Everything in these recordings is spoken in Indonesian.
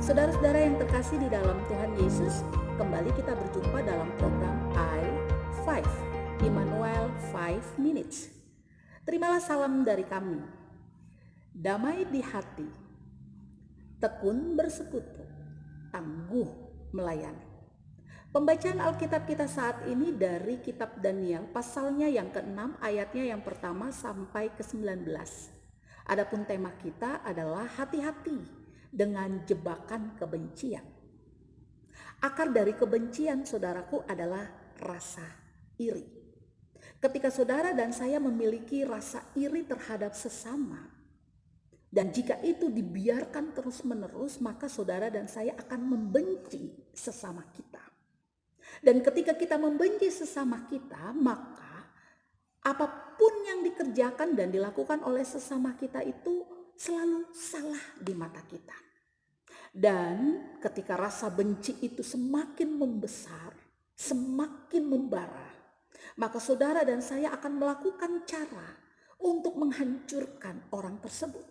Saudara-saudara yang terkasih di dalam Tuhan Yesus, kembali kita berjumpa dalam program I5, Immanuel 5 Minutes. Terimalah salam dari kami. Damai di hati, tekun bersekutu, tangguh melayani. Pembacaan Alkitab kita saat ini dari kitab Daniel, pasalnya yang ke-6, ayatnya yang pertama sampai ke-19. Adapun tema kita adalah hati-hati dengan jebakan kebencian. Akar dari kebencian, saudaraku, adalah rasa iri. Ketika saudara dan saya memiliki rasa iri terhadap sesama, dan jika itu dibiarkan terus-menerus, maka saudara dan saya akan membenci sesama kita. Dan ketika kita membenci sesama kita, maka apapun yang dikerjakan dan dilakukan oleh sesama kita itu selalu salah di mata kita. Dan ketika rasa benci itu semakin membesar, semakin membara, maka saudara dan saya akan melakukan cara untuk menghancurkan orang tersebut.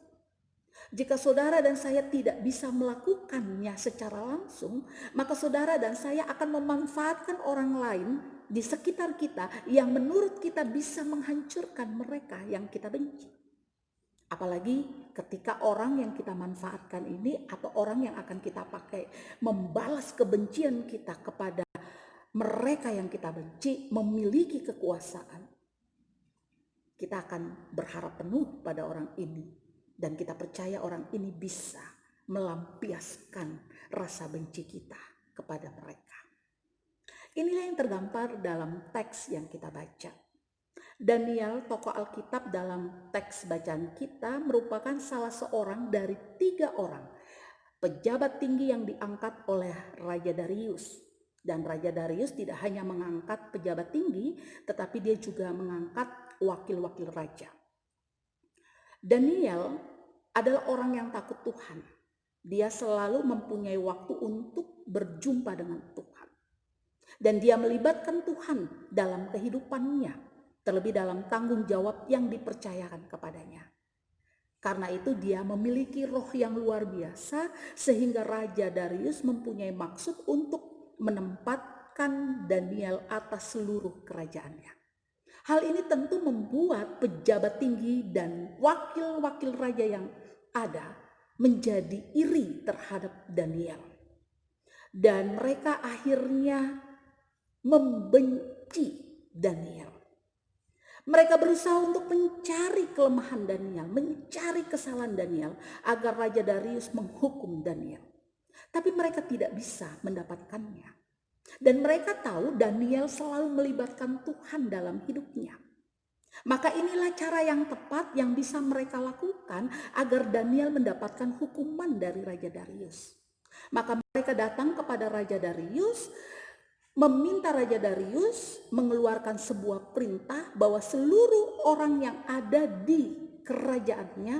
Jika saudara dan saya tidak bisa melakukannya secara langsung, maka saudara dan saya akan memanfaatkan orang lain di sekitar kita yang menurut kita bisa menghancurkan mereka yang kita benci. Apalagi ketika orang yang kita manfaatkan ini atau orang yang akan kita pakai membalas kebencian kita kepada mereka yang kita benci memiliki kekuasaan. Kita akan berharap penuh pada orang ini. Dan kita percaya orang ini bisa melampiaskan rasa benci kita kepada mereka. Inilah yang tergambar dalam teks yang kita baca. Daniel, tokoh Alkitab dalam teks bacaan kita, merupakan salah seorang dari 3 orang pejabat tinggi yang diangkat oleh Raja Darius. Dan Raja Darius tidak hanya mengangkat pejabat tinggi, tetapi dia juga mengangkat wakil-wakil raja. Daniel adalah orang yang takut Tuhan. Dia selalu mempunyai waktu untuk berjumpa dengan Tuhan. Dan dia melibatkan Tuhan dalam kehidupannya, terlebih dalam tanggung jawab yang dipercayakan kepadanya. Karena itu dia memiliki roh yang luar biasa sehingga Raja Darius mempunyai maksud untuk menempatkan Daniel atas seluruh kerajaannya. Hal ini tentu membuat pejabat tinggi dan wakil-wakil raja yang ada menjadi iri terhadap Daniel. Dan mereka akhirnya membenci Daniel. Mereka berusaha untuk mencari kelemahan Daniel, mencari kesalahan Daniel agar Raja Darius menghukum Daniel. Tapi mereka tidak bisa mendapatkannya. Dan mereka tahu Daniel selalu melibatkan Tuhan dalam hidupnya. Maka inilah cara yang tepat yang bisa mereka lakukan agar Daniel mendapatkan hukuman dari Raja Darius. Maka mereka datang kepada Raja Darius, meminta Raja Darius mengeluarkan sebuah perintah bahwa seluruh orang yang ada di kerajaannya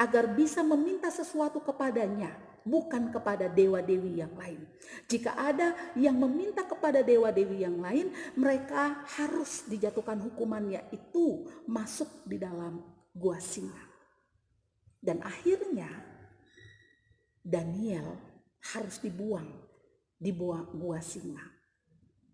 agar bisa meminta sesuatu kepadanya, bukan kepada dewa-dewi yang lain. Jika ada yang meminta kepada dewa-dewi yang lain, mereka harus dijatuhkan hukumannya, itu masuk di dalam gua singa. Dan akhirnya Daniel harus dibuang di gua singa.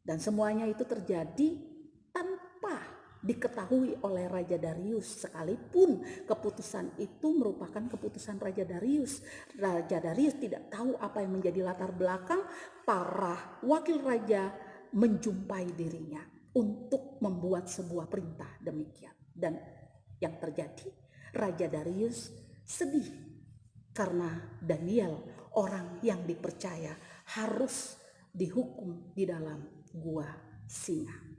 Dan semuanya itu terjadi tanpa diketahui oleh Raja Darius, sekalipun keputusan itu merupakan keputusan Raja Darius. Raja Darius tidak tahu apa yang menjadi latar belakang para wakil raja menjumpai dirinya untuk membuat sebuah perintah demikian. Dan yang terjadi, Raja Darius sedih karena Daniel, orang yang dipercaya, harus dihukum di dalam gua singa.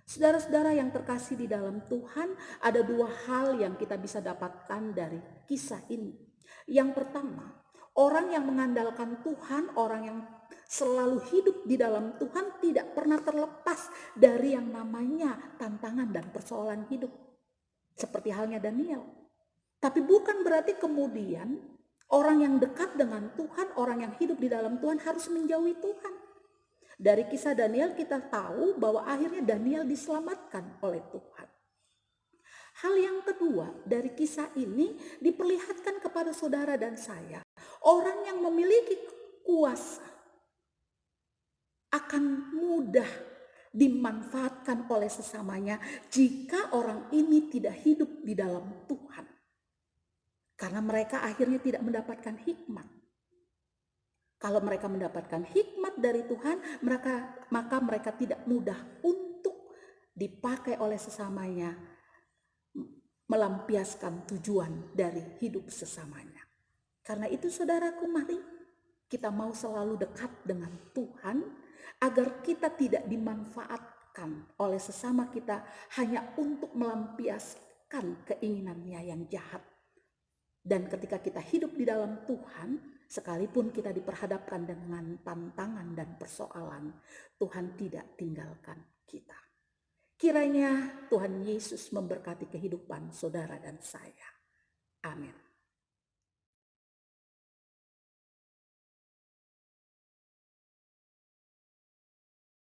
Saudara-saudara yang terkasih di dalam Tuhan, ada 2 hal yang kita bisa dapatkan dari kisah ini. Yang pertama, orang yang mengandalkan Tuhan, orang yang selalu hidup di dalam Tuhan tidak pernah terlepas dari yang namanya tantangan dan persoalan hidup. Seperti halnya Daniel. Tapi bukan berarti kemudian orang yang dekat dengan Tuhan, orang yang hidup di dalam Tuhan harus menjauhi Tuhan. Dari kisah Daniel kita tahu bahwa akhirnya Daniel diselamatkan oleh Tuhan. Hal yang kedua dari kisah ini diperlihatkan kepada saudara dan saya. Orang yang memiliki kuasa akan mudah dimanfaatkan oleh sesamanya jika orang ini tidak hidup di dalam Tuhan. Karena mereka akhirnya tidak mendapatkan hikmat. Kalau mereka mendapatkan hikmat dari Tuhan, maka mereka tidak mudah untuk dipakai oleh sesamanya, melampiaskan tujuan dari hidup sesamanya. Karena itu saudaraku, mari kita mau selalu dekat dengan Tuhan agar kita tidak dimanfaatkan oleh sesama kita hanya untuk melampiaskan keinginannya yang jahat. Dan ketika kita hidup di dalam Tuhan, sekalipun kita diperhadapkan dengan tantangan dan persoalan, Tuhan tidak tinggalkan kita. Kiranya Tuhan Yesus memberkati kehidupan saudara dan saya. Amin.